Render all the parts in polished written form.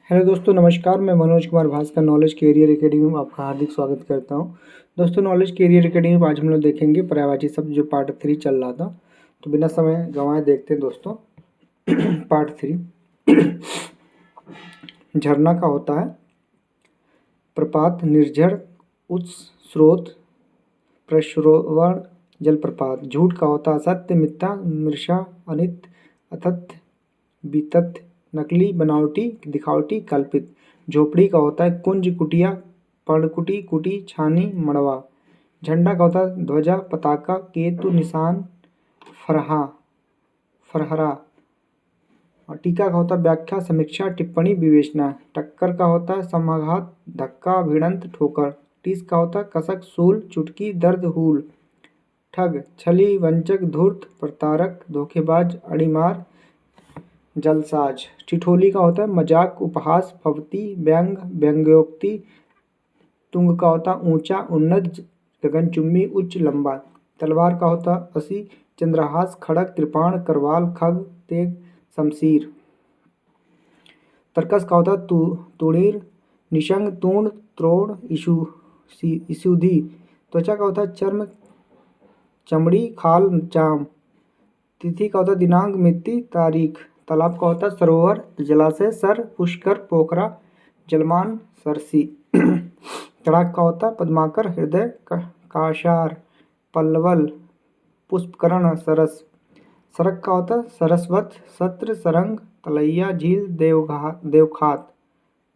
Hello दोस्तों, नमस्कार। मैं Manoj Kumar Bhaskar knowledge career academy में आपका हार्दिक स्वागत करता हूं। दोस्तों, नॉलेज कैरियर एकेडमी में आज हम लोग देखेंगे पर्यायवाची शब्द जो पार्ट 3 चल रहा था। तो बिना समय गंवाए देखते हैं दोस्तों। पार्ट 3 झरना का होता है प्रपात, निर्झर, उच्च स्रोत, प्रश्रवण, जलप्रपात। झूठ का होता है सत्य, मिथ्या, मृषा, अनित, अतथ्य, वितथ्य, नकली, बनावटी, दिखावटी, कल्पित। झोपड़ी का होता है कुंज, कुटिया, पर्णकुटी, कुटी, छानी, मड़वा। झंडा का होता है ध्वजा, पताका, केतु, निशान, फरहा, फरहरा। और टीका का होता है व्याख्या, समीक्षा, टिप्पणी, विवेचना। टक्कर का होता है समाघात, धक्का, भिड़ंत, ठोकर। टीस का होता है कसक, सूल, चुटकी, दर्द, हूल। ठग, छली, वंचक, धूर्त, प्रतारक, धोखेबाज, अड़ीमार, जलसाज। ठिठोली का होता है मजाक, उपहास, फबती, व्यंग, व्यंग्योक्ति। तुंग का होता है ऊंचा, उन्नत, गगनचुंबी, उच्च, लंबा। तलवार का होता है असी, चंद्रहास, खड़ग, कृपाण, करवाल, खग, तेग, शमशीर। तर्कस का होता है तुड़ीर, निशंग, तूण, त्रोड़, इशुधि। त्वचा का होता है चर्म, चमड़ी, खाल, चाम। तिथि का होता है दिनांक, मिति, तारीख। तालाब का होता है सरोवर, जलाशय, सर, पुष्कर, पोखरा, जलमान, सरसी। तड़ाक का होता है पद्माकर, हृदय, काशार, पल्लवल, पुष्पकरण, सरस। सरक का होता है सरस्वत, सत्र, सरंग, तलैया, झील, देवखात।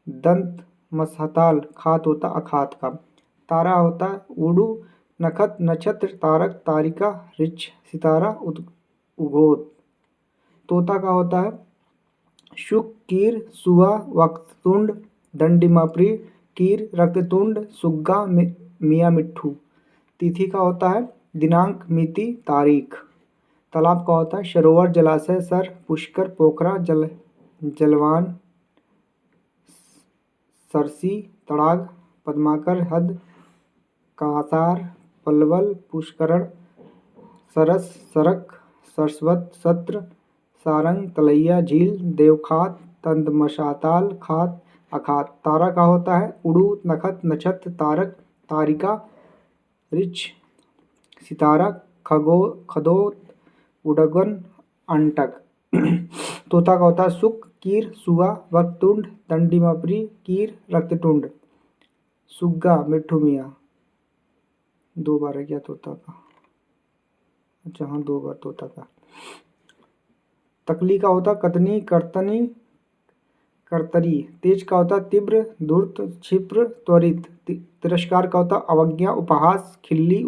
दंत, मसहताल, खात होता अखात का। तारा होता है उड़ू, नखत, नक्षत्र, तारक, तारिका, ऋक्ष, सितारा, उगोत। तोता का होता है शुक, कीर, सुआ, वक्रतुंड, दंडिमाप्री, कीर, रक्ततुंड, सुग्गा, मियाँ मिट्ठू। तिथि का होता है दिनांक, मिति, तारीख। तालाब का होता है सरोवर, जलाशय, सर, पुष्कर, पोखरा, जलवान, सरसी, तड़ाग, पद्माकर, हद, कासार, पल्वल, पुष्करण, सरस, सरक, सरस्वत, सत्र, सारंग, तलैया, झील, देवखात, तंदमसाताल, खात, अखात। तारा का होता है उड़ू, नखत, नक्षत्र, तारक, तारिका, ऋक्ष, सितारा, खदोत, उडगन, अंटक। तोता का होता है सुक, कीर, सुआ, वक्रतुंड, दंडिमाप्री, कीर, रक्ततुंड, सुग्गा, मिट्ठू मियाँ। 2 बार है क्या तोता का? अच्छा हाँ, 2 बार तोता का। तकली का होता कतनी, कर्तनी, कर्तरी। तेज का होता तीव्र, धूर्त, क्षिप्र, त्वरित। तिरस्कार का होता अवज्ञा, उपहास, खिल्ली,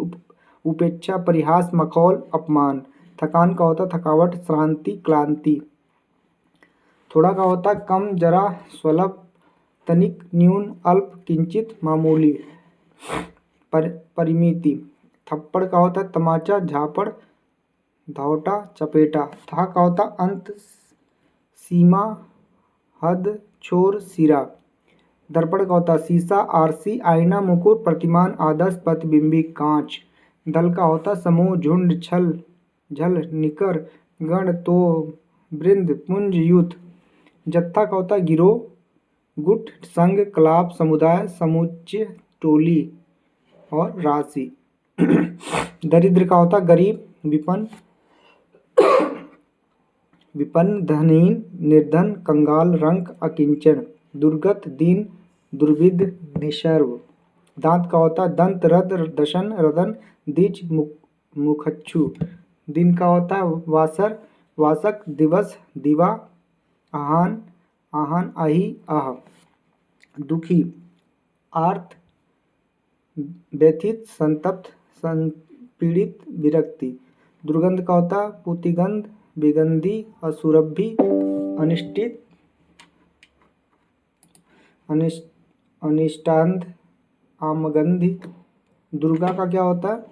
उपेक्षा, परिहास, मखौल, अपमान। थकान का होता थकावट, श्रांति, क्लांति। थोड़ा का होता कम, जरा, स्वल्प, तनिक, न्यून, अल्प, किंचित, मामूली, परिमिति। थप्पड़ का होता तमाचा, झापड़, धावटा, चपेटा। था का होता अंत, सीमा, हद, छोर, सिरा। दर्पण का होता शीशा, आरसी, आईना, मुकुट, प्रतिमान, आदर्श, प्रतिबिंबी, कांच। दल का होता समूह, झुंड, छल, झल, निकर, गण, तो, वृंद, पुंज, युद्ध। जत्था का होता गिरोह, गुट, संघ, क्लाब, समुदाय, समुच्चय, टोली और राशि। दरिद्र का होता गरीब, विपन्न, धनहीन, निर्धन, कंगाल, रंक, अकिंचन। दुर्गत, दीन, दुर्विध, निसर्व। दांत का होता दंत, रद, दशन, रदन, द्विज, मुखच्छु। दिन का होता वासर, वासक, दिवस, दिवा, आहान, आहन, आही, आह। दुखी, आर्त, व्यथित, संतप्त, संपीड़ित, विरक्ति। दुर्गंध का होता पुतिगंध, विगंधी, असुरभि, अनिष्टित, अनिष्टांध, आमगंधी। दुर्गा का क्या होता है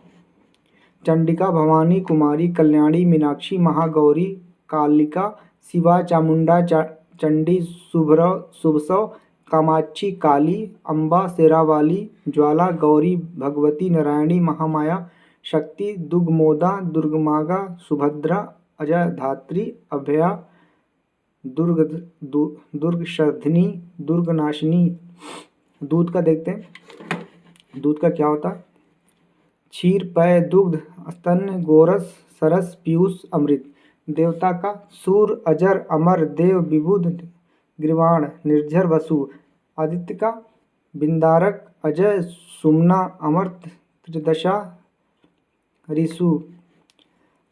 चंडिका, भवानी, कुमारी, कल्याणी, मीनाक्षी, महागौरी, कालिका, शिवा, चामुंडा, चंडी, शुभसव, कामाक्षी, काली, अम्बा, शेरावाली, ज्वाला, गौरी, भगवती, नारायणी, महामाया, शक्ति, दुर्गमोदा, दुर्गमागा, सुभद्रा, अजय, धात्री, अभया, दुर्ग दुर्गशर्धिनी, दुर्गनाशिनी। दूध का देखते हैं, दूध का क्या होता है? क्षीर, पय, दुग्ध, स्तन्य, गोरस, सरस, पीयूष, अमृत। देवता का सूर, अजर, अमर, देव, विबुध, ग्रीवाण, निर्झर, वसु। आदित्य का बिंदारक, अजय, सुमना, अमर्त, त्रिदशा, ऋषु।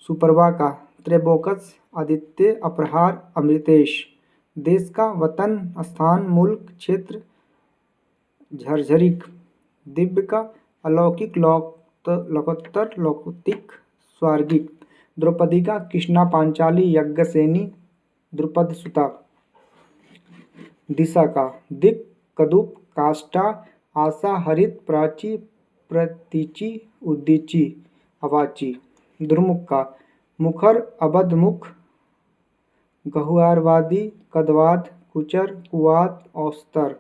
सुप्रभा का त्रैलोक्यस, आदित्य, अप्रहार, अमृतेश। देश का वतन, स्थान, मुल्क, क्षेत्र, झरझरिक। दिव्य का अलौकिक, लोकोत्तर, लौकिक, स्वर्गिक। द्रौपदी का कृष्णा, पांचाली, यज्ञसेनी, द्रुपद सुता। दिशा का दिक्, कदूप, काष्ठा, आशा, हरित, प्राची, प्रतीचि, उदीची, अवाची। दुर्मुख का मुखर, अबध, मुख, गहुआरवादी, कदवाद, कुचर, कुवाद, औस्तर।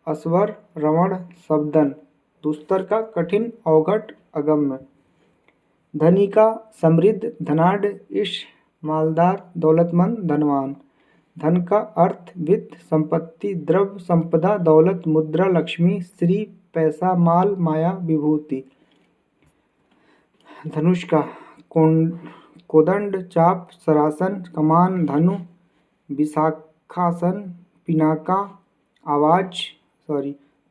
अस्वर, रवण, सबदन। दुस्तर का कठिन, अवघट, अगम्य। धनी का समृद्ध, धनाढ़, ईश, मालदार, दौलतमंद, धनवान। धन का अर्थ, वित्त, संपत्ति, द्रव्य, संपदा, दौलत, मुद्रा, लक्ष्मी, श्री, पैसा, माल, माया, विभूति। धनुष का कोदंड, चाप, सरासन, कमान, धनु, विशाखासन, पिनाका, आवाज,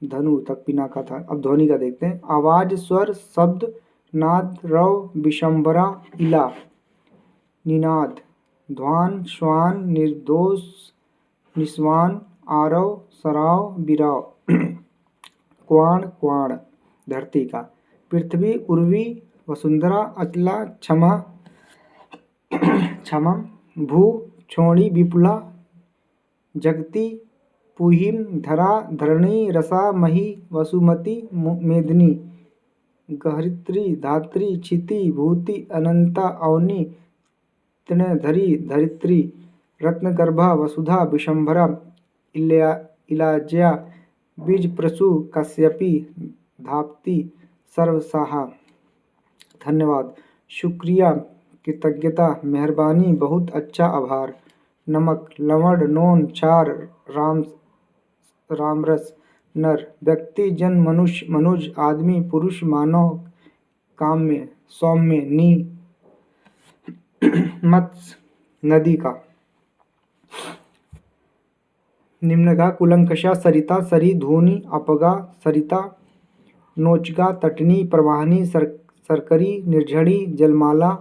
धनु तक पिनाका था। अब ध्वनि का देखते हैं। आवाज, स्वर, शब्द, नाद, रव, विशंबरा, इला, निनाद। ध्वान, श्वान, निर्दोष, निस्वान, आरव, सराव, बिराव। क्वाण, क्वाण। धरती का पृथ्वी, उर्वी, वसुंधरा, अचला, क्षमा, क्षमम, भू, छोणी, विपुला, जगती, पुहिम, धरा, धरणी, रसा, मही, वसुमती, मेदिनी। गहरित्री, धात्री, क्षिति, भूति, अनंता, अवनी, तृणधरी, धरित्री। रत्नगर्भा, वसुधा, विशंभरा, इलाज्या, बीजप्रसू, कश्यपी, धाप्ती, सर्वसाहा। धन्यवाद, शुक्रिया, कृतज्ञता, मेहरबानी, बहुत अच्छा, आभार। नमक, लवण, नोन, क्षार, रामरस। नर, व्यक्ति, जन, मनुष्य, मनुज, आदमी, पुरुष, मानव, काम्य, सौम्य। नी, मत्स्य, नदी का। निम्न का कुलंकषा, सरिता, सरी, धूनी, अपगा, सरिता, नोचगा, तटनी, प्रवाहनी, सरकरी, निर्झरी, जलमाला,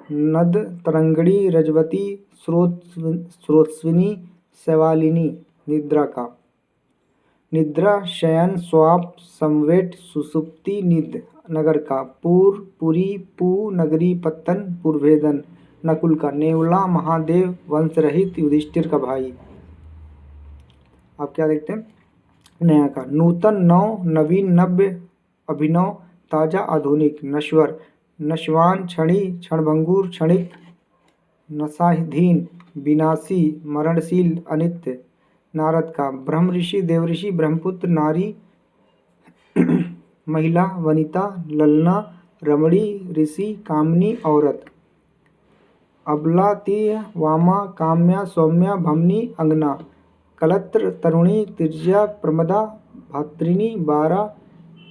नद, तरंगड़ी, रजवती, स्रोतस्विनी, शैवालिनी। निद्रा का निद्रा, शयन, स्वाप, समवेट, सुसुप्ति, निद। नगर का पूर, पुरी, पू, नगरी, पत्तन, पूर्वेदन। नकुल का नेवला, महादेव, वंश रहित, युधिष्ठिर का भाई। आप क्या देखते हैं? नया का नूतन, नव, नवीन, नव्य, अभिनव, ताजा, आधुनिक। नश्वर, नशवान, क्षणी, क्षणभंगुर, क्षणिक, नशाधीन, विनाशी, मरणशील, अनित्य। नारद का ब्रह्म ऋषि, देवऋषि, ब्रह्मपुत्र, नारी, महिला, वनिता, ललना, रमणी, ऋषि, कामिनी, औरत। अबला, तीय, वामा, काम्या, सौम्या, भमनी, अंगना। कलत्र, तरुणी, तिर्जा, प्रमदा, भात्रिणी, बारा,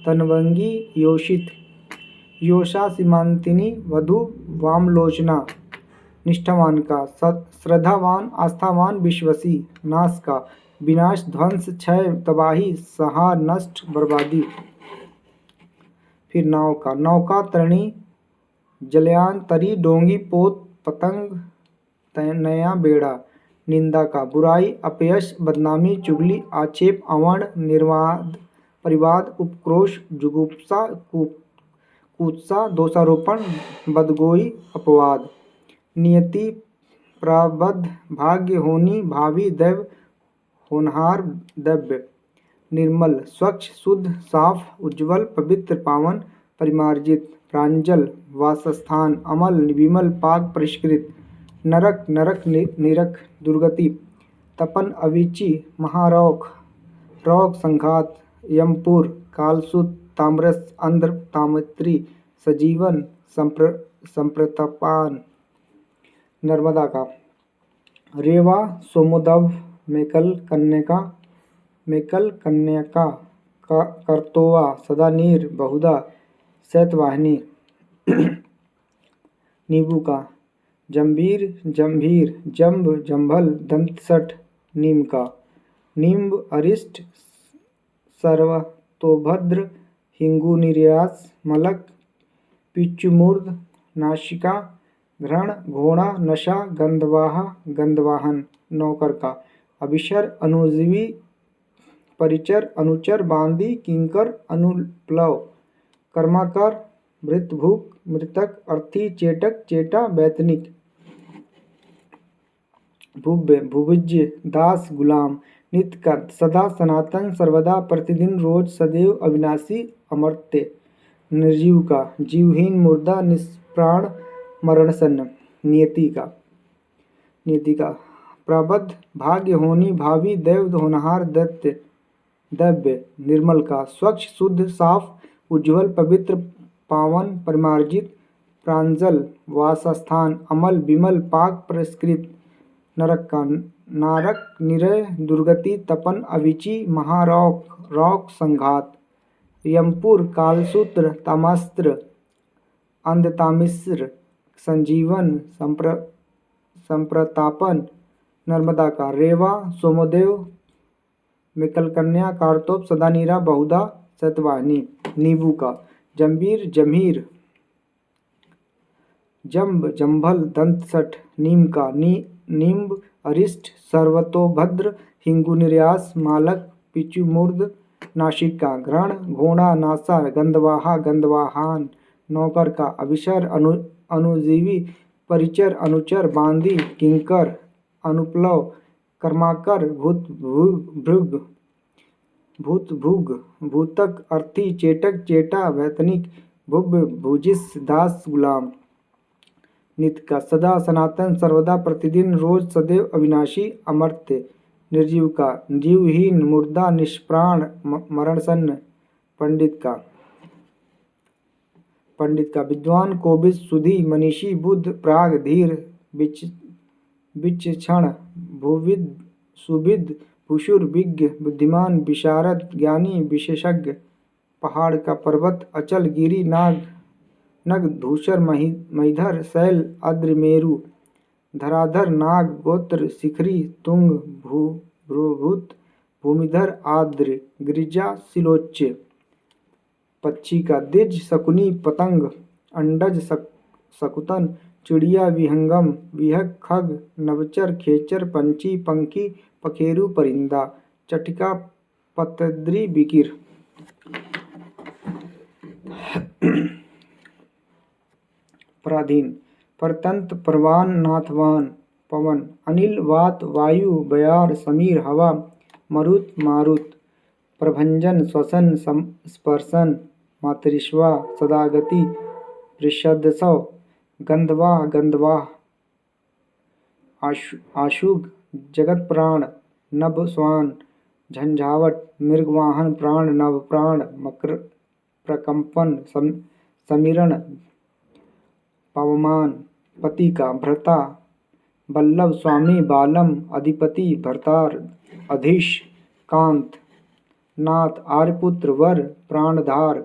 तनवंगी, योषित। योषा, सीमांतिनी, वधु, वामलोचना। निष्ठावान का श्रद्धावान, आस्थावान, विश्वसी। नाश का विनाश, ध्वंस, क्षय, तबाही, संहार, नष्ट, बर्बादी। फिर नाव का नौका, तरणी, जलयान, तरी, डोंगी, पोत, पतंग, नया, बेड़ा। निंदा का बुराई, अपयश, बदनामी, चुगली, आक्षेप, अवर्ण, निर्वाद, परिवाद, उपक्रोश, जुगुप्सा, कुत्सा, दोषारोपण, बदगोई, अपवाद। नियति, प्रारब्ध, भाग्य, होनी, भावी, दैव, होनहार, दैव्य। निर्मल, स्वच्छ, शुद्ध, साफ, उज्ज्वल, पवित्र, पावन, परिमार्जित। प्रांजल, वासस्थान, अमल, विमल, पाक, परिष्कृत। नरक, नरक, निरक, दुर्गति। तपन, अविची, महारौख, रौख, संघात, यमपुर, कालसूत, ताम्रस, अंध्र, तामित्री, सजीवन, संप्रतपान। नर्मदा का रेवा सोमोदव मेकल कन्यका कर्तोवा सदा नीर बहुधा शैतवाहिनी नींबू का जंभीर जंभीर जंभ जंभल दंतसठ नीम का नींब अरिष्ट सर्वतोभद्र हिंगू निर्यास मलक पिच्चुमूर्ध नाशिका घ्रण घोड़ा नशा गंधवाहा गंधवाहन नौकर का अभिशर अनुजीवी परिचर अनुचर बांदी किंकर अनुप्लव कर्माकर मृतभूक मृतक अर्थी चेटक चेटा वैतनिक भुव्य भुविज्य दास गुलाम नित्य का सदा सनातन सर्वदा प्रतिदिन रोज सदैव अविनाशी अमर्त्य निर्जीव का जीवहीन मुर्दा निष्प्राण मरणसन्न नियति का प्रबद्ध भाग्य होनी भावी दैव होनहार दैत्य दैव्य निर्मल का स्वच्छ शुद्ध साफ उज्ज्वल पवित्र पावन परिमार्जित प्रांजल वासस्थान अमल विमल पाक पुरस्कृत नरक का नारक निरय दुर्गति तपन अविची महारौक रौक संघात यमपुर कालसूत्र तामास्त्र अंधतामिस्र संजीवन संप्रतापन नर्मदा का रेवा सोमदेव मिकलकन्या कार्तोप सदानीरा बहुधा शतवाहिनी नींबू का जंबीर जमीर जंभ जंभल दंतसठ नीम का नींब अरिष्ट सर्वतोभद्र हिंगू निर्यास मालक पिचुमूर्ध नाशिक का घ्रण घोड़ा नासा गंधवाहा गंधवाहान नौकर का अभिशर अनुजीवी परिचर अनुचर बांदी किंकर अनुप्लव कर्माकर भूतभुग भूतक अर्थी चेटक चेटा वैतनिक भुव्य भुजिस दास गुलाम नित्य का सदा सनातन सर्वदा प्रतिदिन रोज सदैव अविनाशी अमर्त्य निर्जीव का जीवहीन मुर्दा निष्प्राण मरणसन्न पंडित का विद्वान कोविद सुधी मनीषी बुद्ध प्राग धीर विचक्षण भूविद सुविद भूषुर विज्ञ बुद्धिमान विशारद ज्ञानी विशेषज्ञ पहाड़ का पर्वत अचल गिरी नग धूसर महीधर शैल आद्र मेरु धराधर नाग गोत्र शिखरी तुंग भूभूत भूमिधर आद्र गिरिजा सिलोच्च पक्षी का द्विज शकुनी पतंग अंडज शकुतन चिड़िया विहंगम विहग खग नवचर खेचर पंची पंखी पखेरु परिंदा चटिका पतद्री बिकिर पराधीन परतंत्र परवान नाथवान पवन अनिल वात वायु बयार समीर हवा मरुत मारुत प्रभंजन श्वसन स्पर्शन मातरिश्वा सदागति वृषदसव गंधवा गंधवाह आशुग जगत प्राण नभ स्वान झंझावट मृगवाहन प्राण नभ प्राण मकर प्रकंपन समीरण पवमान पति का भ्रता बल्लभ स्वामी बालम अधिपति भरतार अधीश कांत नाथ आर्यपुत्र वर प्राणधार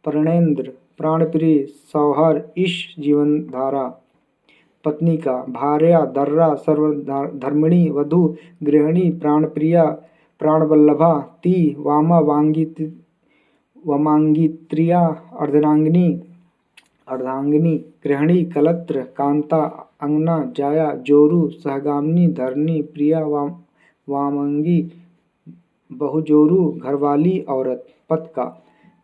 प्रणेन्द्र प्राणप्रिय सौहर ईश जीवनधारा पत्नी का भार्या दर्रा सर्वधर्मिणी वधु गृहिणी प्राणप्रिया प्राणवल्लभा ती वामा वामांगित्रिया अर्धांगिनी गृहिणी कलत्र कांता अंगना जाया जोरू सहगामिनी धरणी प्रिया वामंगी बहुजोरू घरवाली औरत पथ का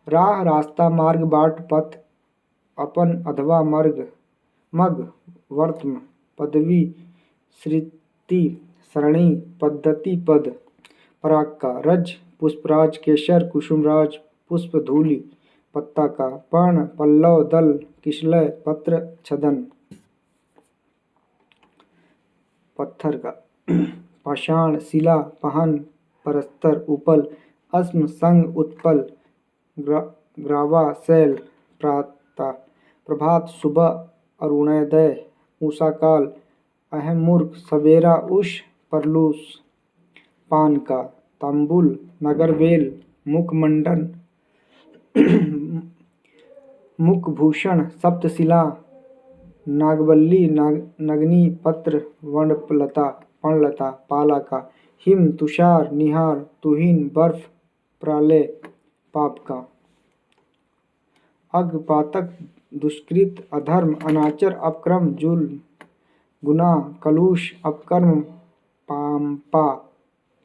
राह रास्ता मार्ग बाट पथ अपन अथवा मग वर्तम पदवी श्रुति सरणी पद्धति पद पराग का रज पुष्पराज केशर कुसुमराज पुष्प धूलि पत्ता का पर्ण पल्लव दल किशलय पत्र छदन पत्थर का पाषाण शिला पहन परस्तर उपल अस्म संग उत्पल ग्रावा शैल प्रातः प्रभात सुबह अरुणोदय उषाकाल अहम मूर्ख सवेरा उष परलूस पान का तांबुल नगरवेल मुखमंडन मुखभूषण सप्तशिला नागवल्ली नगनी पत्र वनलता पणलता पाला का हिम तुषार निहार तुहिन बर्फ प्रलय पाप का अघपातक दुष्कृत अधर्म अनाचर अपक्रम जुल्म गुनाह कलुष अपकर्म पाम्पा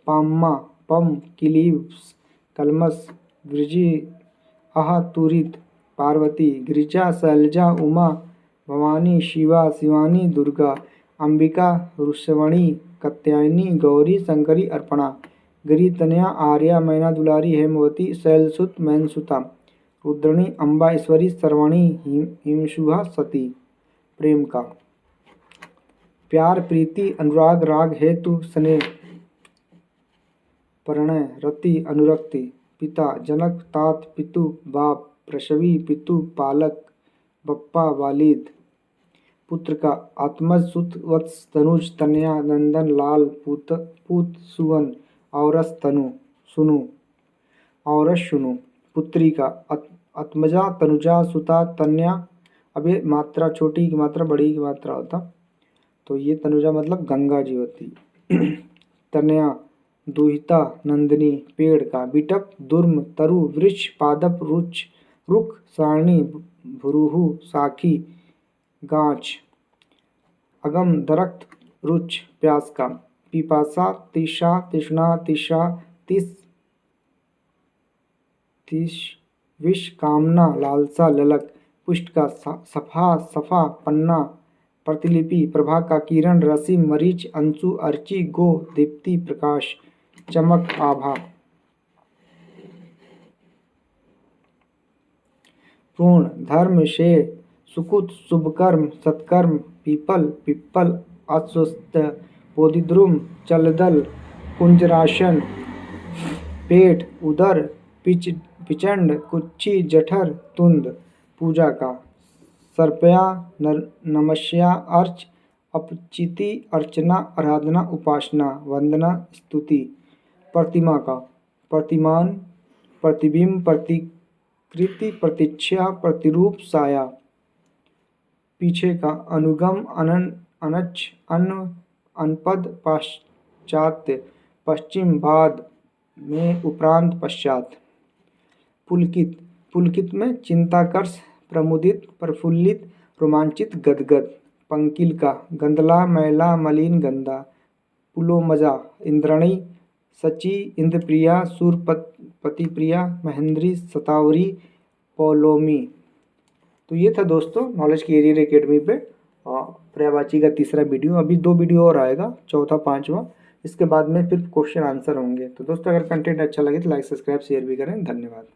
पाम्मा पम किलीव्स कलमस वृजी तुरित पार्वती गिरिजा शैलजा उमा भवानी शिवा शिवानी दुर्गा अंबिका रुष्वणी कात्यायनी गौरी शंकरी अर्पणा गिरी तनया आर्या मैना दुलारी हेमवती शैलसुत मैनसुता रुद्रणी अम्बा ईश्वरी सर्वणी हिमशुभा सती। प्रेम का प्यार प्रीति अनुराग राग हेतु स्नेह प्रणय रति अनुरक्ति पिता जनक तात पितु बाप प्रसवी पितु पालक बप्पा वालिद पुत्र का आत्मज सुत वत्स तनुज तनया नंदन लाल पूत सुवन औरस तनु सुनु औरस सुनु पुत्री का आत्मजा तनुजा सुता तन्या। अब ये मात्रा छोटी की मात्रा बड़ी की मात्रा होता, तो ये तनुजा मतलब गंगा जी होती। तनया दुहिता नंदिनी पेड़ का बिटप दुर्म तरु वृक्ष पादप रुच रुख सारणी भुरुहु साखी गाछ अगम दरख्त रुच प्यास का पिपासा तिशा तिष्णा तिशा तिस विष कामना लालसा ललक पुष्ट का सफा सफा पन्ना प्रतिलिपि प्रभा का किरण रसी मरीच अंशु अर्ची गो दीप्ति प्रकाश चमक आभा। पूर्ण धर्म से सुकुत शुभकर्म सत्कर्म पीपल पिप्पल अस्वस्थ बोधिद्रुम चलदल कुंजराशन पेट उदर पिचंड कुच्छी जठर तुंद पूजा का सर्पया नमस्या अर्च अपचिति अर्चना आराधना उपासना वंदना स्तुति। प्रतिमा का प्रतिमान प्रतिबिंब प्रतिकृति प्रतीक्षा प्रतिरूप साया पीछे का अनुगम अनच अन्न अनपद पाश्चात्य पश्चिम बाद में उपरांत पश्चात। पुलकित पुलकित में चिंताकर्ष प्रमुदित प्रफुल्लित रोमांचित गदगद। पंकिल का गंदला मैला मलिन गंदा पुलोमजा इंद्रणी सची इंद्रप्रिया सूरपतिप्रिया महेंद्री सतावरी पौलोमी। तो ये था दोस्तों नॉलेज की एरियर एकेडमी पे पर्यायवाची का तीसरा वीडियो। अभी 2 वीडियो और आएगा, चौथा पांचवा, इसके बाद में फिर क्वेश्चन आंसर होंगे। तो दोस्तों अगर कंटेंट अच्छा लगे तो लाइक सब्सक्राइब शेयर भी करें। धन्यवाद।